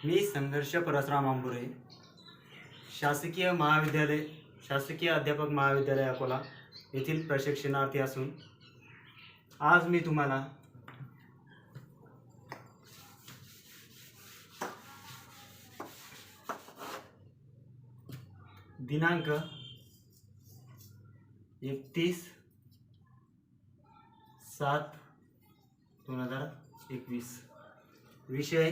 मी संघर्ष परसराम आंबुरे, शासकीय अध्यापक महाविद्यालय अकोला येथील प्रशिक्षणार्थी असून आज मी तुम्हाला दिनांक 31/7/2021 विषय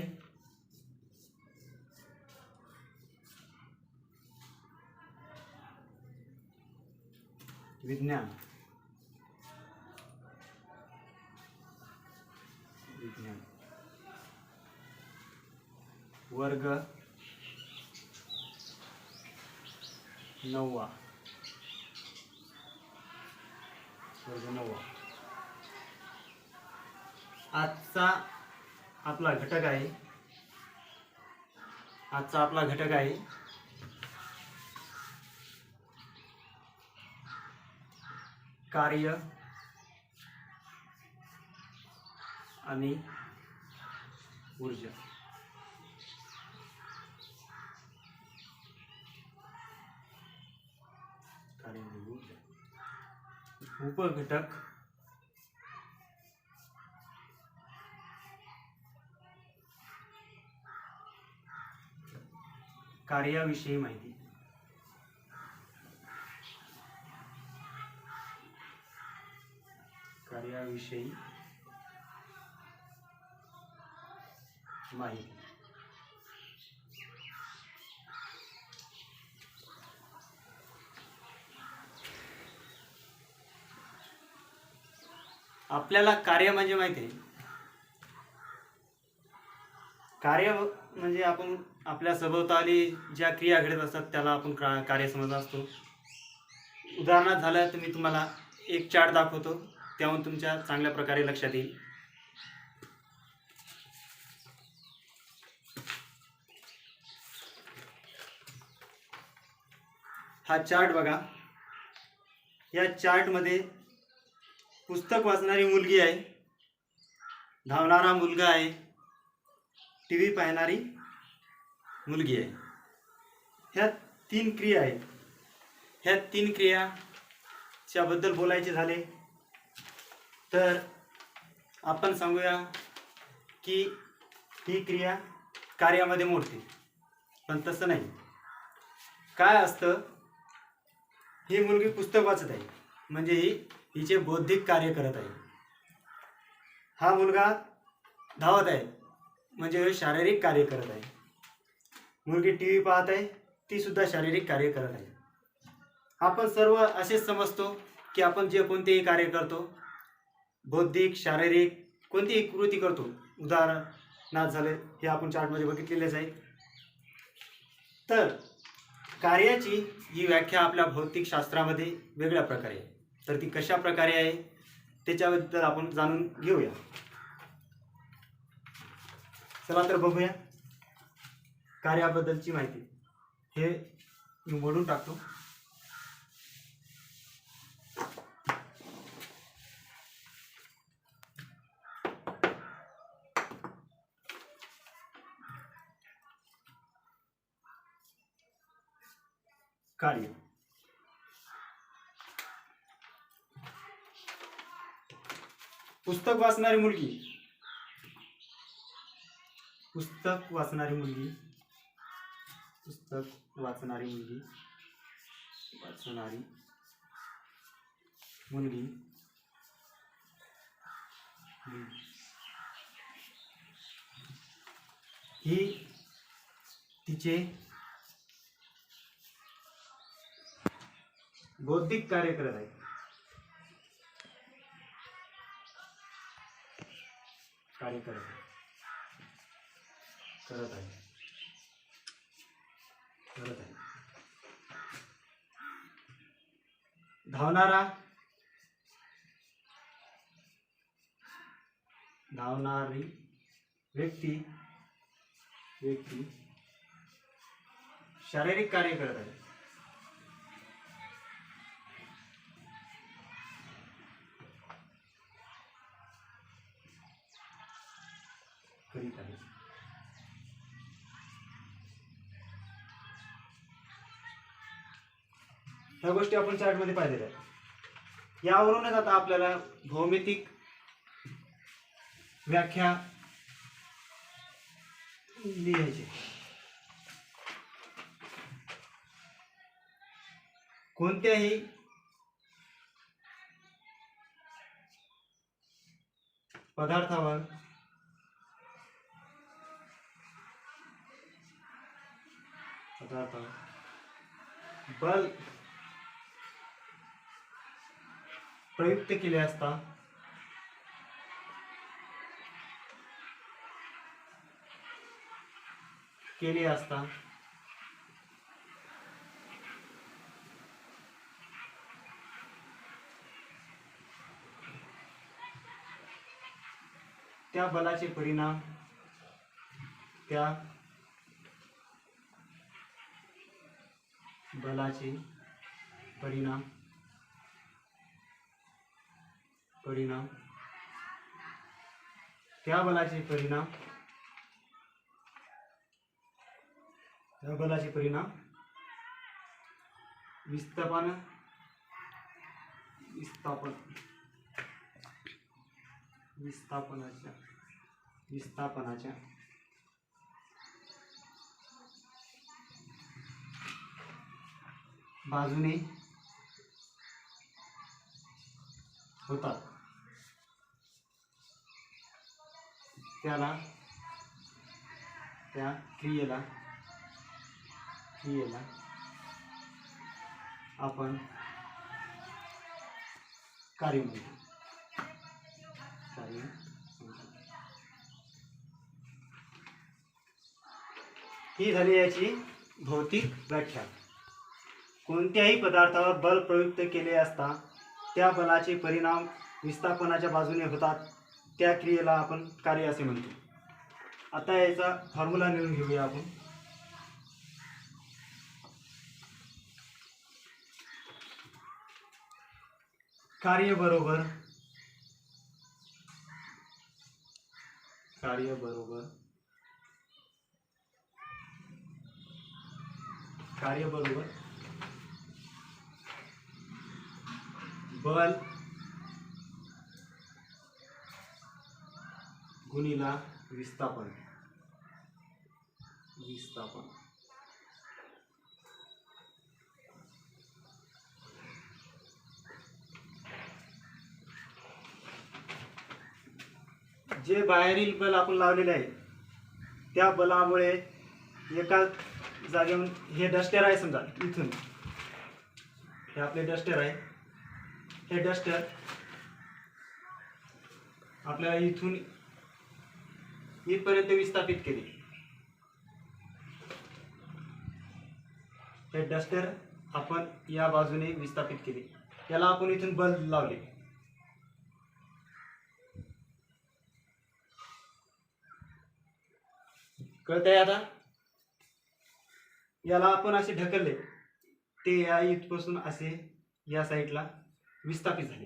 विज्ञान वर्ग 9 आजचा आपला घटक आहे कार्य आणि ऊर्जा। उपघटक कार्याविषयी माहिती। आपल्याला कार्य म्हणजे माहिती आहे। कार्य म्हणजे आपण आपल्या सभोवताली ज्या क्रिया घडत असतात त्याला आपण कार्य समजत असतो। उदाहरणार्थ झालं तर मी तुम्हाला एक चार्ट दाखवतो, त्याहून तुमच्या चांगल्या प्रकारे लक्षात येईल। हा चार्ट बघा। या चार्टमध्ये पुस्तक वाचणारी मुलगी आहे, धावणारा मुलगा आहे, टीव्ही पाहणारी मुलगी आहे। ह्या 3 क्रिया आहेत। ह्या 3 क्रियाच्या बद्दल बोलायचे झाले तर आपण सांगूया की ही क्रिया कार्यामध्ये मोडते, पण तसं नाही। काय असतं, ही मुलगी पुस्तक वाचत आहे म्हणजे हिचे बौद्धिक कार्य करत आहे। हा मुलगा धावत आहे म्हणजे शारीरिक कार्य करत आहे। मुलगी टीव्ही पाहत आहे, ती सुद्धा शारीरिक कार्य करत आहे। आपण सर्व असेच समजतो की आपण जे कोणतेही कार्य करतो, बौद्धिक शारीरिक कोणतीही कृती करतो, उदाहरणार्थ झाले हे आपण चार्टमध्ये बघितलेलेच आहे। तर कार्याची ही व्याख्या आपल्या भौतिकशास्त्रामध्ये वेगळ्या प्रकारे आहे। तर ती कशा प्रकारे आहे त्याच्याबद्दल आपण जाणून घेऊया। चला तर बघूया कार्याबद्दलची माहिती। हे मी मोडून टाकतो। कार्य पुस्तक वाचणारी मुलगी ही तिचे बौद्धिक कार्य करत आहे। धावणारी व्यक्ती शारीरिक कार्य करत आहे। करीत आहे। ह्या गोष्टी आपण चार्टमध्ये पाहिलेल्या आहेत. यावरूनच आता आपल्याला भौमितिक व्याख्या लिहायची. कोणत्याही पदार्थावर बल प्रयुक्त केले असता त्या बलाचे परिणाम विस्थापनाच्या बाजूने होतात त्या क्रियेला आपण कार्य म्हणतो. ही झाली याची भौतिक व्याख्या. कोणत्याही पदार्थावर बल प्रयुक्त केले असता त्या बलाचे परिणाम विस्थापनाच्या बाजूने होतात त्या क्रियेला आपण कार्य असे म्हणतो. आता याचा फॉर्म्युला लिहून घेऊया आपण. कार्य बरोबर बल गुणिला विस्थापन. जे बाहेरील बल आपण लावलेले आहे त्या बलामुळे एका जागेहून हे डस्टर आहे समजा इथून हे आपले डस्टर आहे. हे डस्टर आपल्याला इथून इथपर्यंत विस्थापित केले. हे डस्टर आपण या बाजूने विस्थापित केले. याला आपण इथून बल लावले. कळतंय आता. याला आपण असे ढकलले ते या इथपासून असे या साईडला विस्थापित झाले.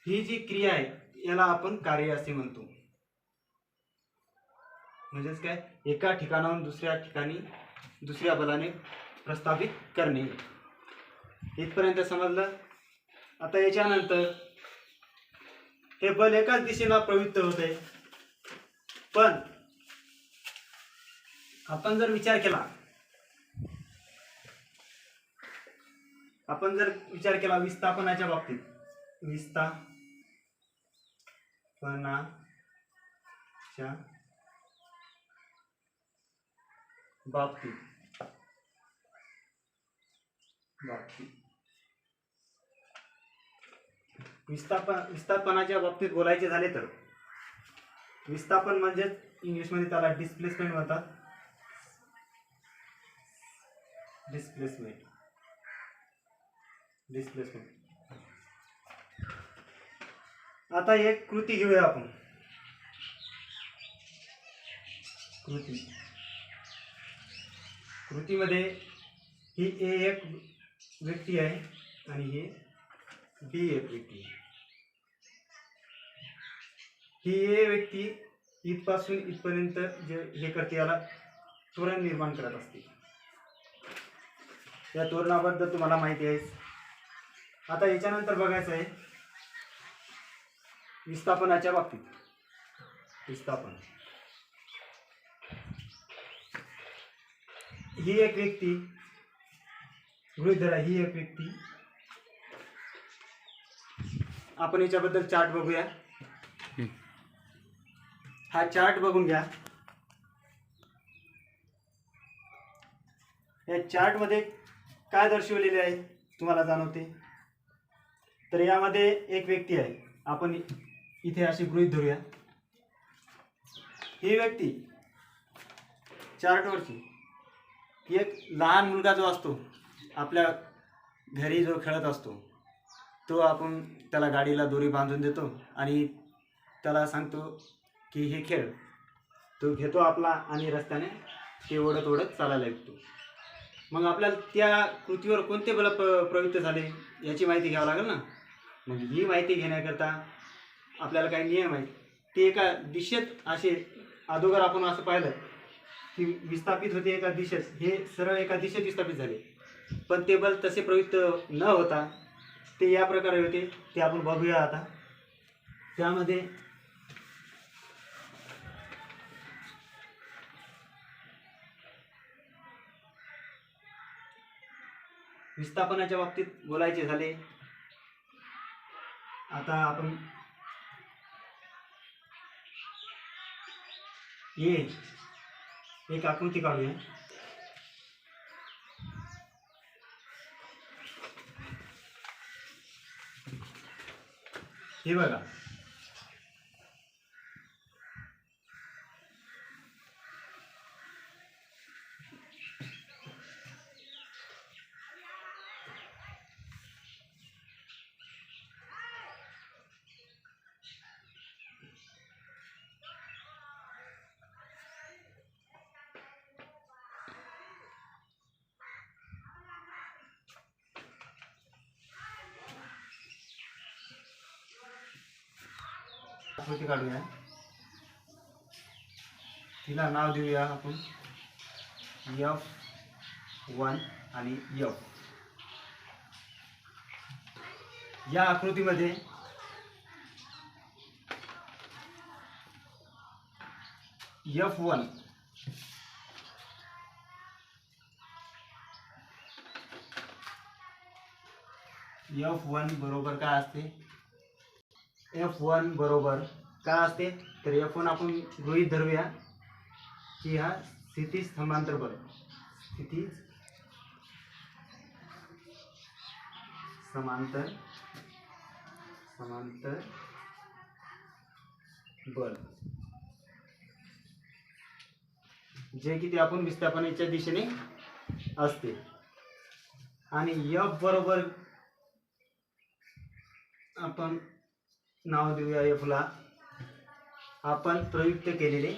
ही जी क्रिया आहे याला आपण कार्य असे म्हणतो. म्हणजेच काय, एका ठिकाणाहून दुसऱ्या ठिकाणी दुसऱ्या बलाने प्रस्थापित करणे. इथपर्यंत समजलं. आता याच्यानंतर हे बल एकाच दिशेला प्रवृत्त होत आहे. पण आपण जर विचार केला विस्थापनाच्या बाबतीत विस्थापनाच्या बाबतीत बोलायचे झाले तर विस्थापन म्हणजे इंग्लिशमध्ये त्याला डिस्प्लेसमेंट म्हणतात. डिस्प्लेसमेंट. आता एक कृती घेऊया आपण. कृतीमध्ये ही ए एक व्यक्ती आहे आणि हे बी एक व्यक्ती आहे. ही ए व्यक्ती इथपासून इथपर्यंत जे हे करते याला त्वरण निर्माण करत असते. या तोरणाबद्दल तुम्हाला माहिती आहे. आता याच्यानंतर बघायचं आहे विस्थापनाच्या बाबतीत. विस्थापन ही एक व्यक्ती, गृहीत धरा ही एक व्यक्ती. आपण याच्याबद्दल चार्ट बघूया. हा चार्ट बघून घ्या. या चार्टमध्ये काय दर्शवलेले आहे तुम्हाला जाणवते. तर यामध्ये एक व्यक्ती आहे, आपण इथे अशी गृहीत धरूया. ही व्यक्ती चार्टवरची एक लहान मुलगा जो असतो आपल्या घरी जो खेळत असतो, तो आपण त्याला गाडीला दोरी बांधून देतो आणि त्याला सांगतो की हे खेळ. तो घेतो आपला आणि रस्त्याने ते ओढत ओढत चालायला लागतो. मग आपल्याला त्या कृतीवर कोणते बल प्रवृत्त झाले याची माहिती घ्यावी लागेल ना. मग ही माहिती घेण्याकरता आपल्याला काही नियम आहेत. ते एका दिशेत असे अगोदर आपण असं पाहिलं की विस्थापित होते एका दिशेत, हे सरळ एका दिशेत विस्थापित झाले. पण ते बल तसे प्रवृत्त न होता ते या प्रकारे होते, ते आपण बघूया आता. त्यामध्ये विस्थापनाच्या बाबतीत बोलायचे झाले. आता आपण ये एक आकृती काढूया. हे बघा, आकृती काढूया. तिला नाव देऊया आपण F1 आणि F. या आकृतीमध्ये F1 बरोबर काय असते. F1 बरोबर काय असते तर F1 आपण गृहीत धरूया की हा स्थिती समांतर बल. स्थिती समांतर बल जे की ते आपण विस्थापनाच्या दिशेने असते. आणि F बरोबर आपण नाव देऊया F ला आपण प्रयुक्त केलेले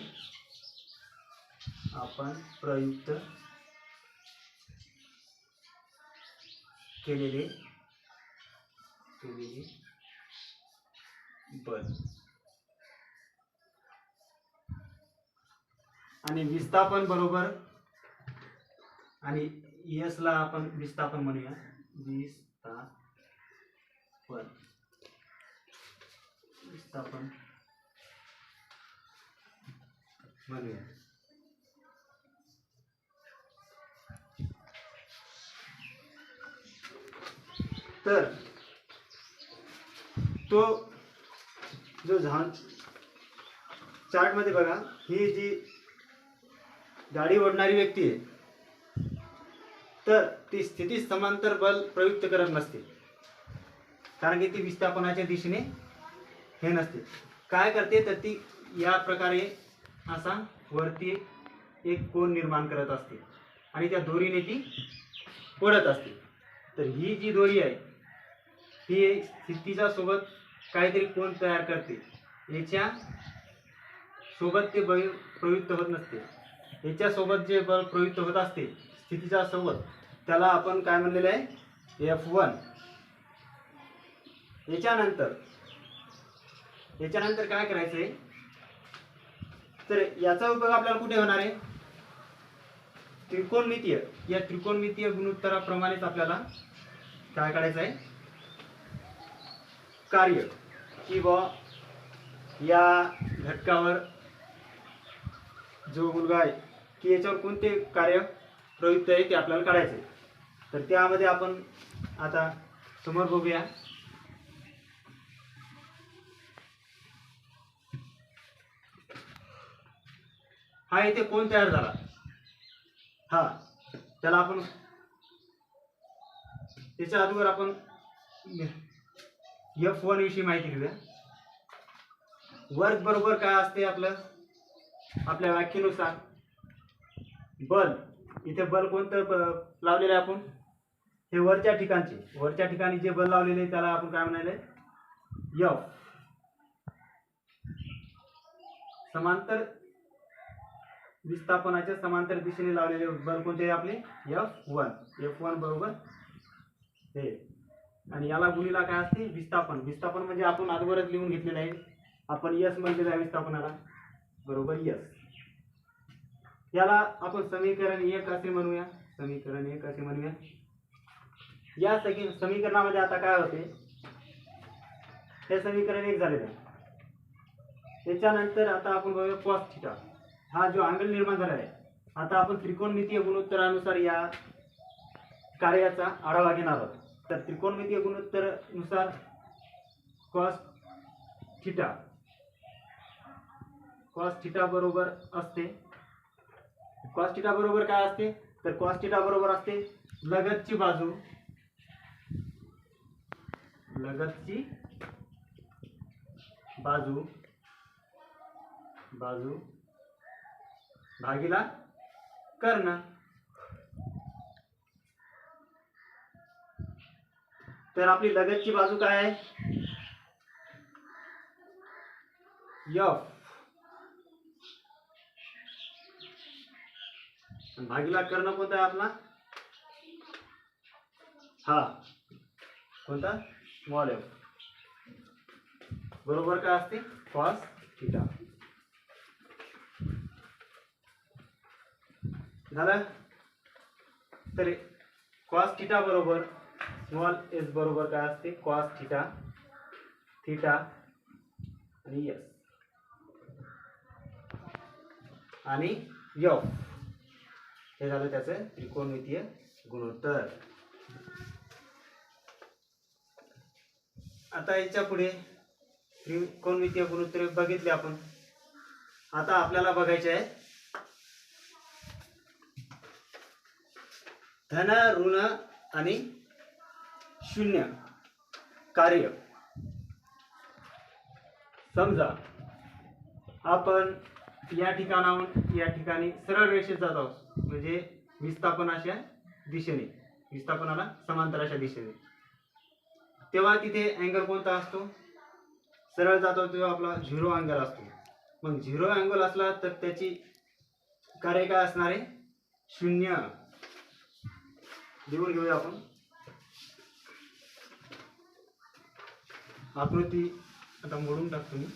बल. आणि विस्थापन बरोबर आणि S ला आपण विस्थापन म्हणूया. विस्थापन म्हणूया. तर तो जो चार्ट मध्ये बघा, ही जी गाडी ओढणारी व्यक्ती आहे तर ती स्थिती समांतर बल प्रयुक्त करत नसते, कारण की ती विस्थापनाच्या दिशेने हे नसते. काय करते तर ती या प्रकारे असा वरती एक कोन निर्माण करत असते आणि त्या दोरीने ती ओढत असते. तर ही जी दोरी आहे ही स्थितीच्या सोबत काहीतरी कोन तयार करते. याच्या सोबत ते बल प्रयुक्त होत नसते. याच्यासोबत जे बल प्रयुक्त होत असते स्थितीच्या सोबत, त्याला आपण काय म्हणलेले आहे F1. याच्यानंतर काय करायचं आहे तर याचा उपयोग आपल्याला कुठे होणार आहे त्रिकोणमितीय, या त्रिकोणमितीय गुणोत्तराप्रमाणेच आपल्याला काय काढायचं आहे, कार्य, की बा या घटकावर जो मुलगा आहे की याच्यावर कोणते कार्य प्रयुक्त आहे ते आपल्याला काढायचे. तर त्यामध्ये आपण आता समोर बघूया. हा इथे कोण तयार झाला, हा त्याला आपण त्याच्या अगोदर आपण F1 विषयी माहिती घेऊया. वर्क बरोबर काय असते आपलं, आपल्या व्याख्येनुसार बल, इथे बल कोणतं लावलेलं आहे आपण, हे वरच्या ठिकाणी जे बल लावलेले आहे त्याला आपण काय म्हणाले, F. समांतर विस्थापनाच्या समांतर दिशेने लावलेले बल कोणते आपले, F1 बरोबर हे. आणि याला गुणिला काय असते, विस्थापन. विस्थापन म्हणजे आपण अगोदरच लिहून घेतलेलं आहे, आपण S म्हणलेलं आहे विस्थापनाला, बरोबर S. याला आपण समीकरण 1 असे म्हणूया, समीकरण 1 असे म्हणूया. या समीकरणामध्ये आता काय होते, हे समीकरण 1 झालेलं आहे. त्याच्यानंतर आता आपण बघूया कॉस थिटा, हा जो अँगल निर्माण झालेला आहे. आता आपण त्रिकोणमितीय गुणोत्तरानुसार या कार्याचा आढावा घेणार आहोत. तर त्रिकोणमितीय गुणोत्तरानुसार कॉस थिटा बरोबर असते, कॉस थिटा बरोबर काय असते, तर कॉस थिटा बरोबर असते लगतची बाजू भागीला कर्ण. तर आपली लगतची बाजू काय आहे, F, भागीला कर्ण कोणता आहे आपला, हा कोणता, स्मॉल f, बरोबर काय असते, कॉस थिटा. झालं. तर कॉस थिटा बरोबर स्मॉल s बरोबर काय असते, कॉस थिटा आणि s आणि F, हे झालं त्याचं त्रिकोणमितीय गुणोत्तर. आता याच्या पुढे त्रिकोणमितीय गुणोत्तर बघितले आपण. आता आपल्याला बघायचे आहे धन, ऋण आणि शून्य कार्य. समजा आपण या ठिकाणाहून या ठिकाणी सरळ रेषेत जात आहोत, म्हणजे विस्थापनाच्या दिशेने, विस्थापनाला समांतर अशा दिशेने, तेव्हा तिथे अँगल कोणता असतो, सरळ जातो तेव्हा आपला 0 अँगल असतो. मग 0 अँगल असला तर त्याची कार्य काय असणार आहे, 0. लिहून घेऊया आपण आकृती, आता मोडून टाकतो मी.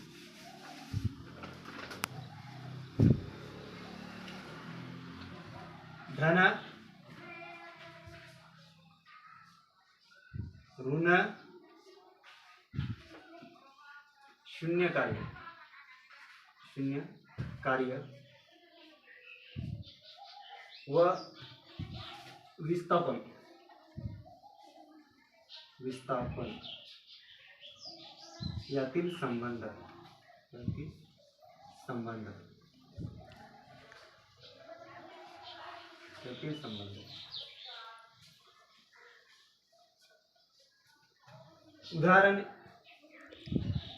धन, ऋण, शून्य कार्य व विस्थापन यातील संबंध. उदाहरण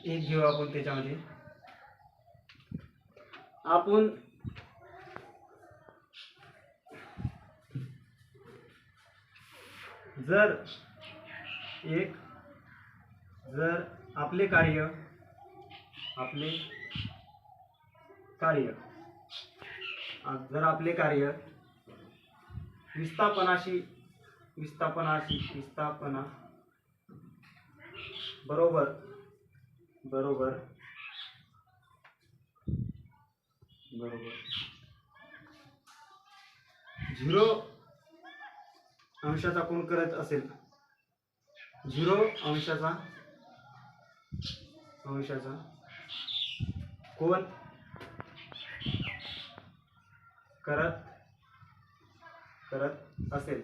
एक घेऊ आपण. त्याच्यामध्ये आपण जर आपले कार्य जर आपले कार्य विस्थापना बरोबर 0 0 अंशाचा कोण करत असेल, 0 अंशाचा कोण करत असेल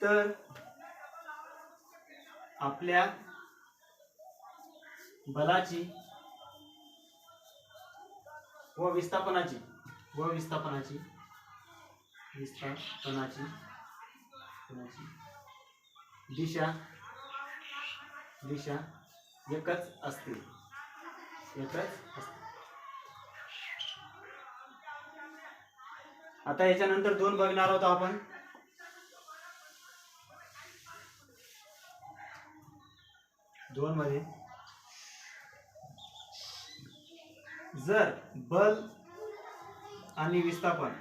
तर आपल्या बलाची व विस्थापनाची दिशा एकच असते. आता याच्यानंतर 2 बघणार आहोत आपण. 2 मध्ये जर बल आणि विस्थापन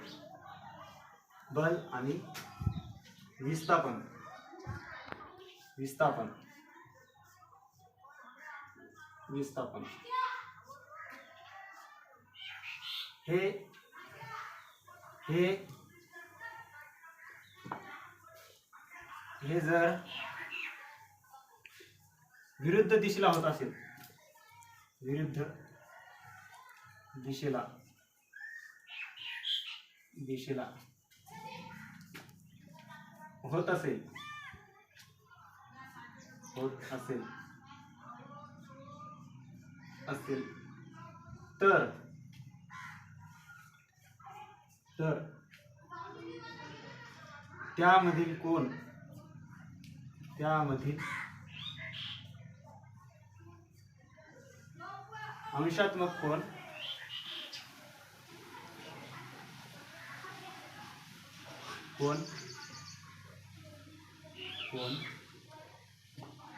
हे जर विरुद्ध दिशेला होत असेल, होत असेल तर त्यामधील अंशात्मक कोन कोन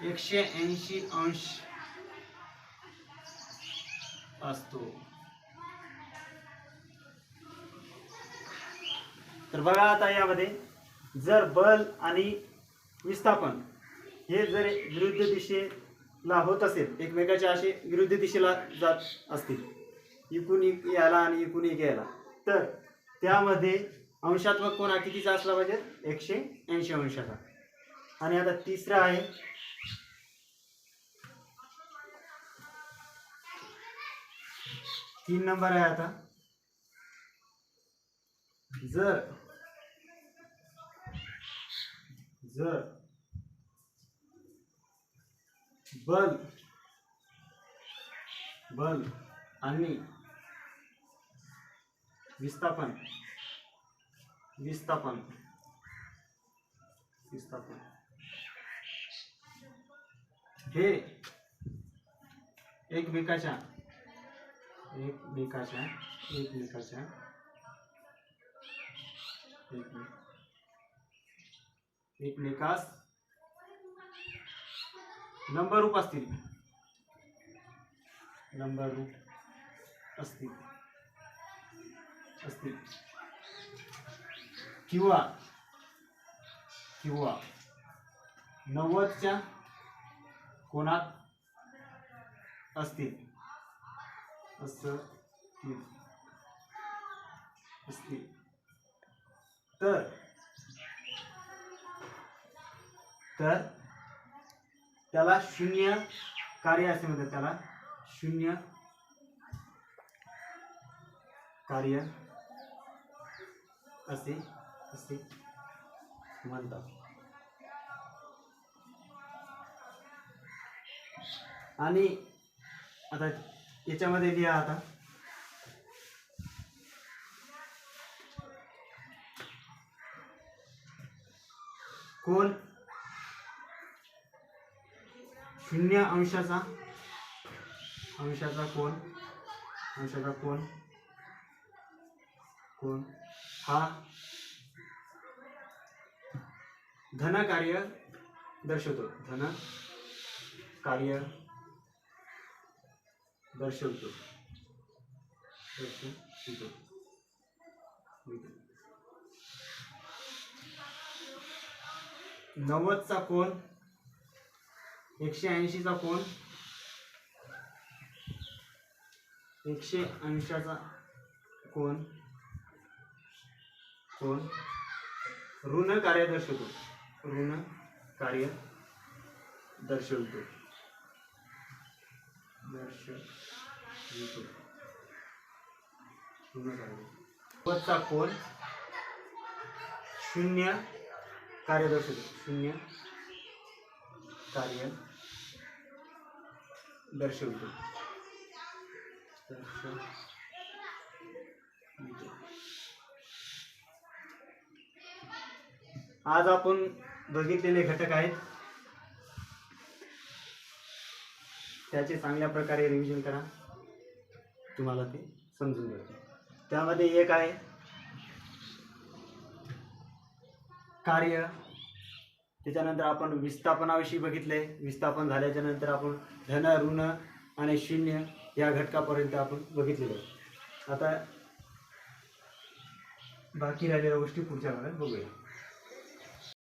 180 अंश असतो. तर बघा आता यामध्ये जर बल आणि विस्थापन हे जर विरुद्ध दिशेला होत असेल, एकमेकाच्या असे विरुद्ध दिशेला जात असतील, इकून एक याला आणि इकून एक याला, तर त्यामध्ये अंशात्मक कोन हा कितीचा असला पाहिजे, 180 अंशाचा. आणि आता तिसरा आहे 3 नंबर आहे. आता जर बल आणि विस्थापन हे एकमेकाच्या एकमेकास लंबरूप असतील किंवा 90च्या कोनात असतील तर त्याला शून्य कार्य असे म्हणतात. त्याला शून्य कार्य असे म्हणतात. आणि आता याच्यामध्ये लिहा आता कोन 0 अंशाचा कोन हा धन कार्य दर्शवतो. दर्शवतो. 90चा कोन 180चा कोन 180चा कोण ऋण कार्य दर्शवतो. ऋण कार्य दर्शवतो. चा कोण शून्य कार्य दर्शवतो. शून्य कार्य दर्शवतो. आज आपण बघितलेले घटक आहेत, त्याचे चांगल्या प्रकारे रिव्हिजन करा, तुम्हाला ते समजून जाईल. त्यामध्ये एक आहे कार्य. त्याच्यानंतर आपण विस्थापनाविषयी बघितले. विस्थापन झाल्याच्या नंतर आपण धन, ऋण आणि शून्य या घटकापर्यंत आपण बघितलेले आहे. आता बाकी राहिलेल्या गोष्टी पुढच्या भागात बघूया.